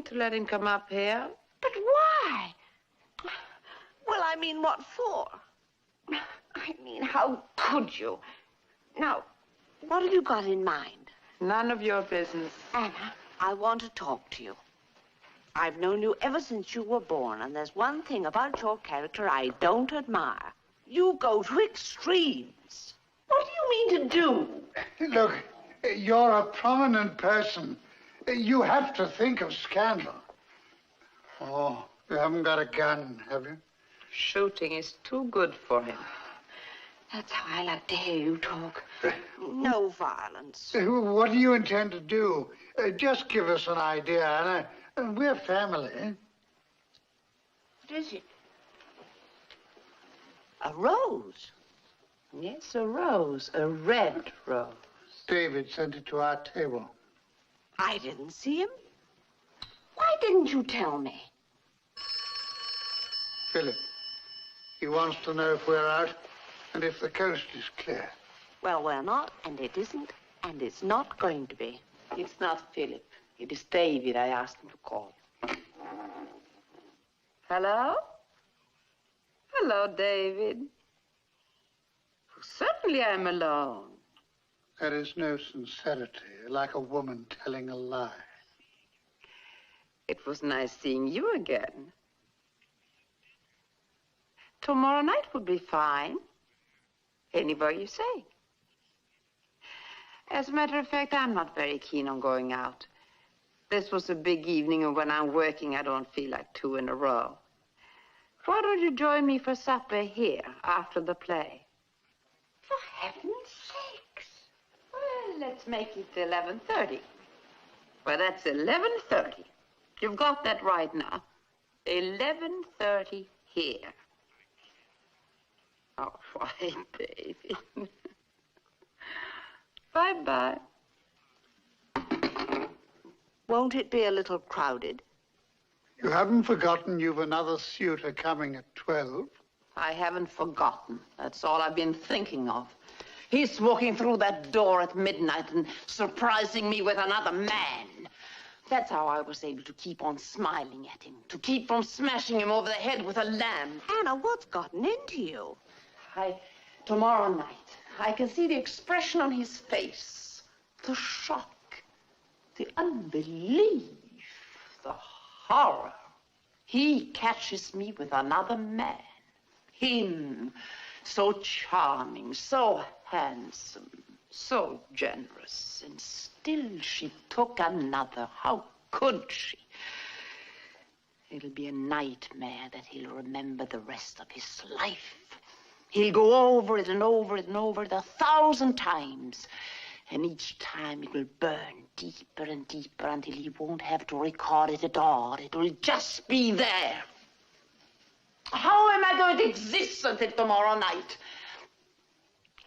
to let him come up here. But why? Well, I mean, what for? I mean, how could you? Now, what have you got in mind? None of your business. Anna, I want to talk to you. I've known you ever since you were born, and there's one thing about your character I don't admire. You go to extremes. What do you mean to do? Look, you're a prominent person. You have to think of scandal. Oh, you haven't got a gun, have you? Shooting is too good for him. That's how I like to hear you talk. No violence. What do you intend to do? Just give us an idea, Anna. We're family. What is it? A rose? Yes, a rose. A red rose. David sent it to our table. I didn't see him. Why didn't you tell me? Philip, he wants to know if we're out and if the coast is clear. Well, we're not, and it isn't, and it's not going to be. It's not Philip. It is David. I asked him to call. Hello? Hello, David. Certainly I'm alone. There is no sincerity, like a woman telling a lie. It was nice seeing you again. Tomorrow night would be fine. Anywhere you say. As a matter of fact, I'm not very keen on going out. This was a big evening, and when I'm working, I don't feel like two in a row. Why don't you join me for supper here after the play? For heaven's sakes. Well, let's make it 11:30. Well, that's 11:30. You've got that right now. 11:30 here. Oh, why, baby. Bye-bye. Won't it be a little crowded? You haven't forgotten you've another suitor coming at 12? I haven't forgotten. That's all I've been thinking of. He's walking through that door at midnight and surprising me with another man. That's how I was able to keep on smiling at him, to keep from smashing him over the head with a lamp. Anna, what's gotten into you? Tomorrow night, I can see the expression on his face, the shock, the unbelief, the horror. He catches me with another man. Him, so charming, so handsome, so generous, and still she took another. How could she? It'll be a nightmare that he'll remember the rest of his life. He'll go over it and over it and over it 1,000 times. And each time it will burn deeper and deeper until he won't have to record it at all. It will just be there. How am I going to exist until tomorrow night?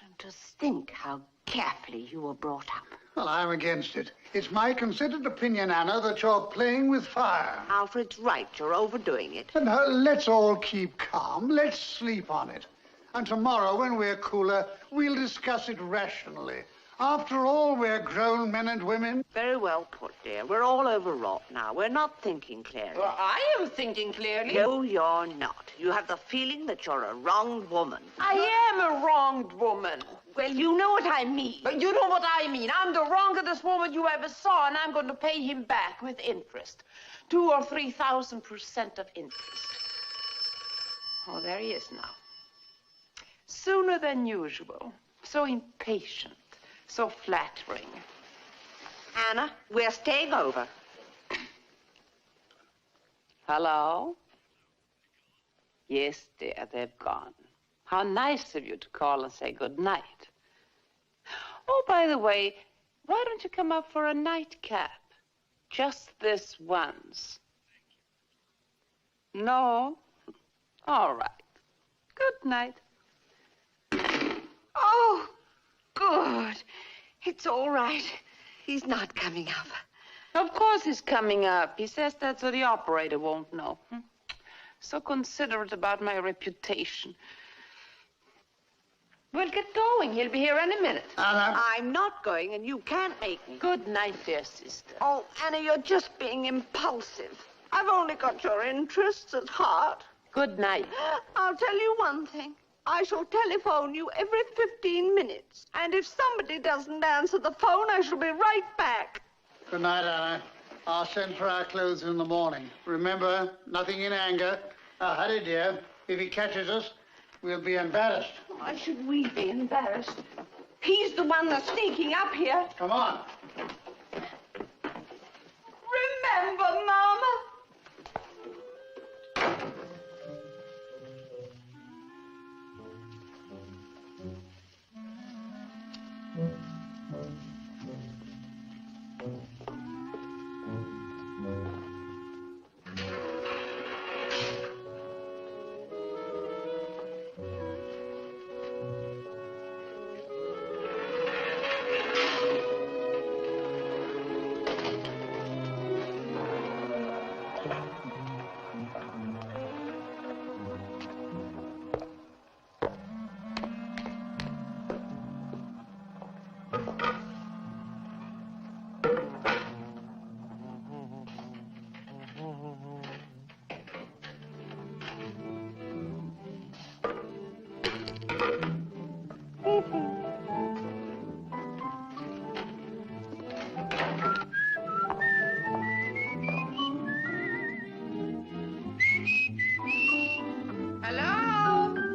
And to think how carefully you were brought up. Well, I'm against it. It's my considered opinion, Anna, that you're playing with fire. Alfred's right. You're overdoing it. Now, let's all keep calm. Let's sleep on it. And tomorrow, when we're cooler, we'll discuss it rationally. After all, we're grown men and women. Very well put, dear. We're all overwrought now. We're not thinking clearly. Well, I am thinking clearly. No, you're not. You have the feeling that you're a wronged woman. I am a wronged woman. Well, you know what I mean. But you know what I mean. I'm the wrongest woman you ever saw, and I'm going to pay him back with interest. 2,000 or 3,000% of interest. Oh, there he is now. Sooner than usual. So impatient. So flattering. Anna, we're staying over. Hello? Yes, dear, they've gone. How nice of you to call and say good night. Oh, by the way, why don't you come up for a nightcap? Just this once. No? All right. Good night. Oh, good. It's all right. He's not coming up. Of course he's coming up. He says that so the operator won't know. So considerate about my reputation. We'll get going. He'll be here any minute. Anna. I'm not going, and you can't make me. Good night, dear sister. Oh, Anna, you're just being impulsive. I've only got your interests at heart. Good night. I'll tell you one thing. I shall telephone you every 15 minutes. And if somebody doesn't answer the phone, I shall be right back. Good night, Anna. I'll send for our clothes in the morning. Remember, nothing in anger. Hurry, dear. If he catches us, we'll be embarrassed. Why should we be embarrassed? He's the one that's sneaking up here. Come on. Remember, Mama.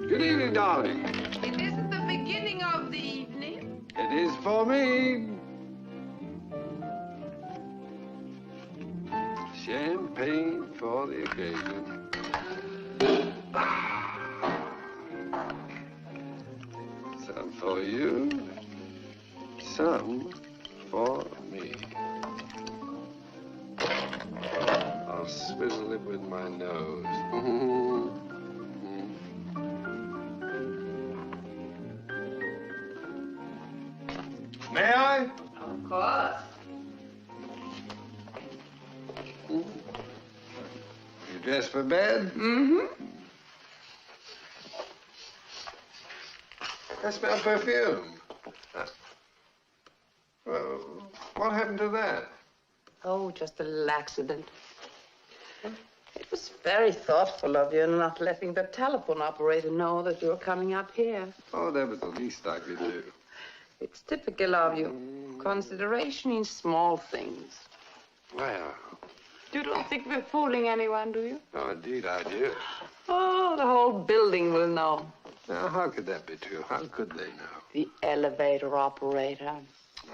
Good evening, darling. It isn't the beginning of the evening. It is for me. Champagne for the occasion. Some for you, some for me. I'll swizzle it with my nose. May I? Of course. You dressed for bed? Mm-hmm. I smell perfume. Well, what happened to that? Oh, just a little accident. It was very thoughtful of you not letting the telephone operator know that you were coming up here. Oh, that was the least I could do. It's typical of you. Consideration in small things. Well, You don't think we're fooling anyone, do you? no, indeed I do. Oh, the whole building will know. Now, how could that be true? How could they know? The elevator operator.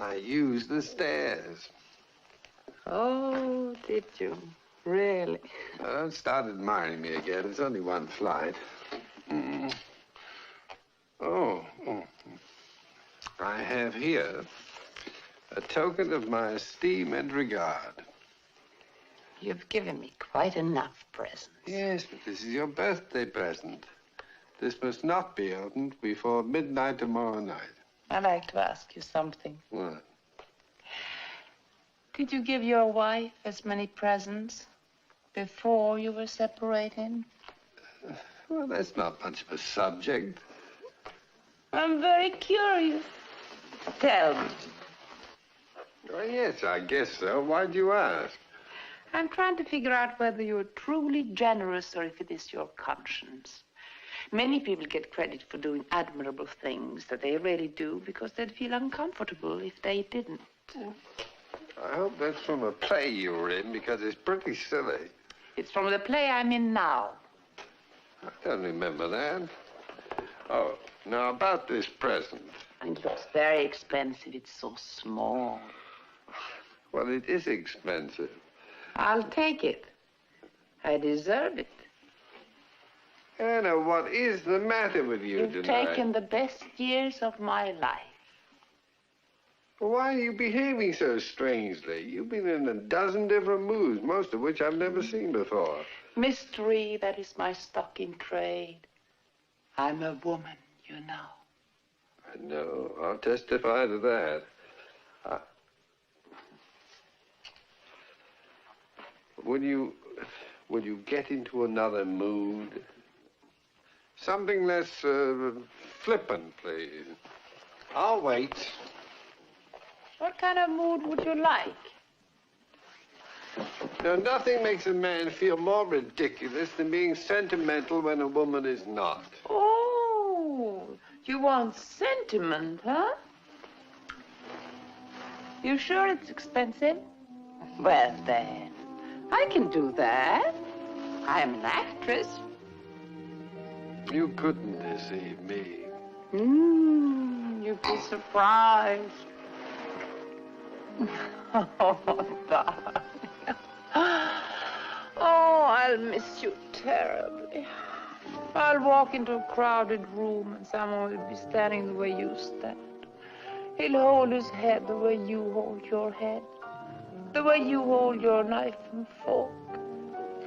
I used the stairs. Oh, did you? Really? Don't start admiring me again. It's only one flight. Oh. I have here a token of my esteem and regard. You've given me quite enough presents. Yes, but this is your birthday present. This must not be opened before midnight tomorrow night. I'd like to ask you something. What? Did you give your wife as many presents before you were separated? Well, that's not much of a subject. I'm very curious. Tell me. Oh, yes, I guess so. Why'd you ask? I'm trying to figure out whether you're truly generous or if it is your conscience. Many people get credit for doing admirable things that they really do because they'd feel uncomfortable if they didn't. I hope that's from a play you were in, because it's pretty silly. It's from the play I'm in now. I don't remember that. Oh, now about this present. It looks very expensive. It's so small. Well, it is expensive. I'll take it. I deserve it. Anna, what is the matter with you You've tonight? taken the best years of my life. Well, why are you behaving so strangely? You've been in a dozen different moods, most of which I've never seen before. Mystery, that is my stock in trade. I'm a woman, you know. I know. I'll testify to that. When you get into another mood, Something less flippant, please. I'll wait. What kind of mood would you like? Now, nothing makes a man feel more ridiculous than being sentimental when a woman is not. Oh, you want sentiment, huh? You sure it's expensive? Well, then, I can do that. I'm an actress. You couldn't deceive me. You'd be surprised. Oh, darling. Oh, I'll miss you terribly. I'll walk into a crowded room and someone will be standing the way you stand. He'll hold his head the way you hold your head. The way you hold your knife and fork.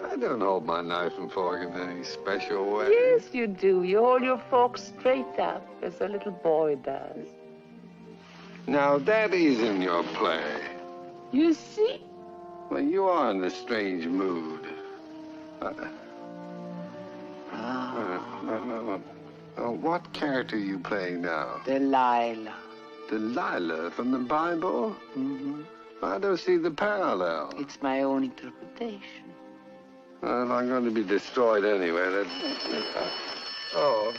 I don't hold my knife and fork in any special way. Yes, you do. You hold your fork straight up, as a little boy does. Now, that is in your play. You see? Well, you are in a strange mood. What character are you playing now? Delilah. Delilah from the Bible? Mm-hmm. I don't see the parallel. It's my own interpretation. Well, I'm going to be destroyed anyway. Oh,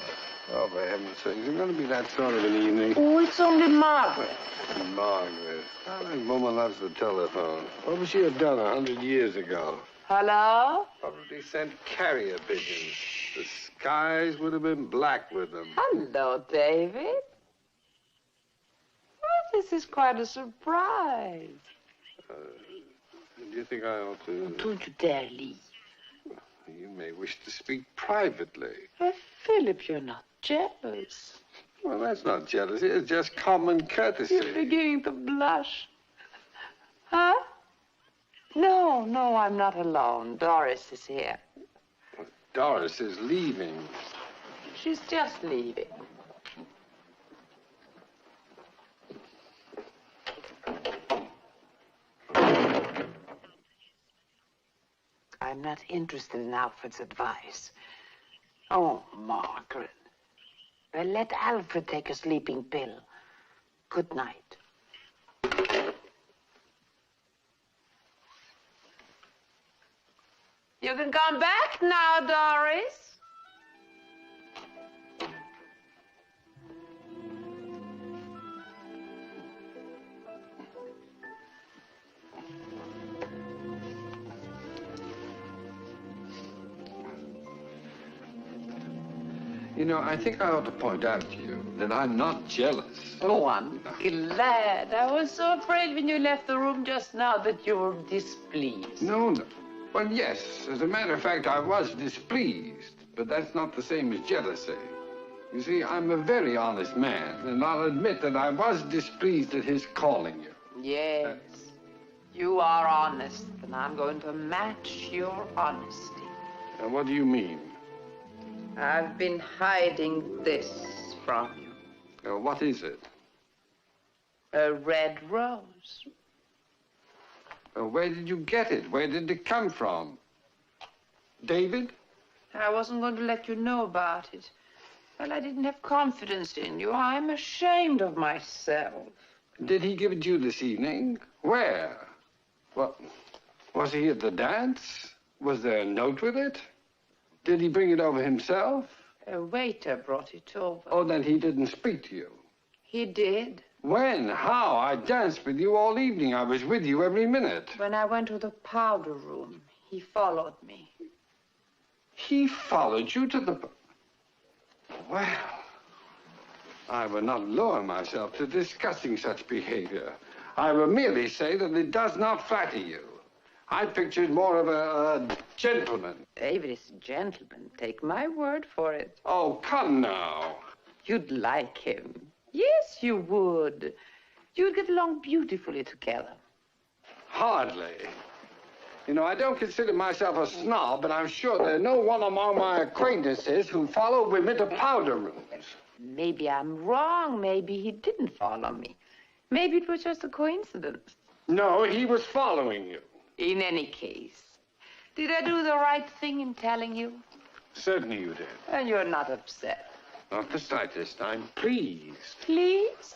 for heaven's sake. It's going to be that sort of an evening. Oh, it's only Margaret. Margaret. How that woman loves the telephone. What would she have done 100 years ago? Hello? Probably sent carrier pigeons. The skies would have been black with them. Hello, David. Well, this is quite a surprise. Do you think I ought to... Don't you dare leave. You may wish to speak privately. Philip, you're not jealous. Well, that's not jealousy. It's just common courtesy. You're beginning to blush. Huh? No, I'm not alone. Doris is here. Doris is leaving. She's just leaving. I'm not interested in Alfred's advice. Oh, Margaret. Well, let Alfred take a sleeping pill. Good night. You can come back now, Doris. You know, I think I ought to point out to you that I'm not jealous. Oh, I'm glad. I was so afraid when you left the room just now that you were displeased. No. Well, yes. As a matter of fact, I was displeased. But that's not the same as jealousy. You see, I'm a very honest man, and I'll admit that I was displeased at his calling you. Yes. You are honest, and I'm going to match your honesty. And what do you mean? I've been hiding this from you. What is it? A red rose. Where did you get it? Where did it come from? David? I wasn't going to let you know about it. Well, I didn't have confidence in you. I'm ashamed of myself. Did he give it to you this evening? Where? Well, was he at the dance? Was there a note with it? Did he bring it over himself? A waiter brought it over. Oh, then he didn't speak to you. He did. When? How? I danced with you all evening. I was with you every minute. When I went to the powder room, he followed me. He followed you to the... Well, I will not lower myself to discussing such behavior. I will merely say that it does not flatter you. I pictured more of a gentleman. David is a gentleman. Take my word for it. Oh, come now. You'd like him. Yes, you would. You'd get along beautifully together. Hardly. You know, I don't consider myself a snob, but I'm sure there's no one among my acquaintances who follow women to powder rooms. Maybe I'm wrong. Maybe he didn't follow me. Maybe it was just a coincidence. No, he was following you. In any case, did I do the right thing in telling you? Certainly you did. And you're not upset. Not the slightest. I'm pleased. Please?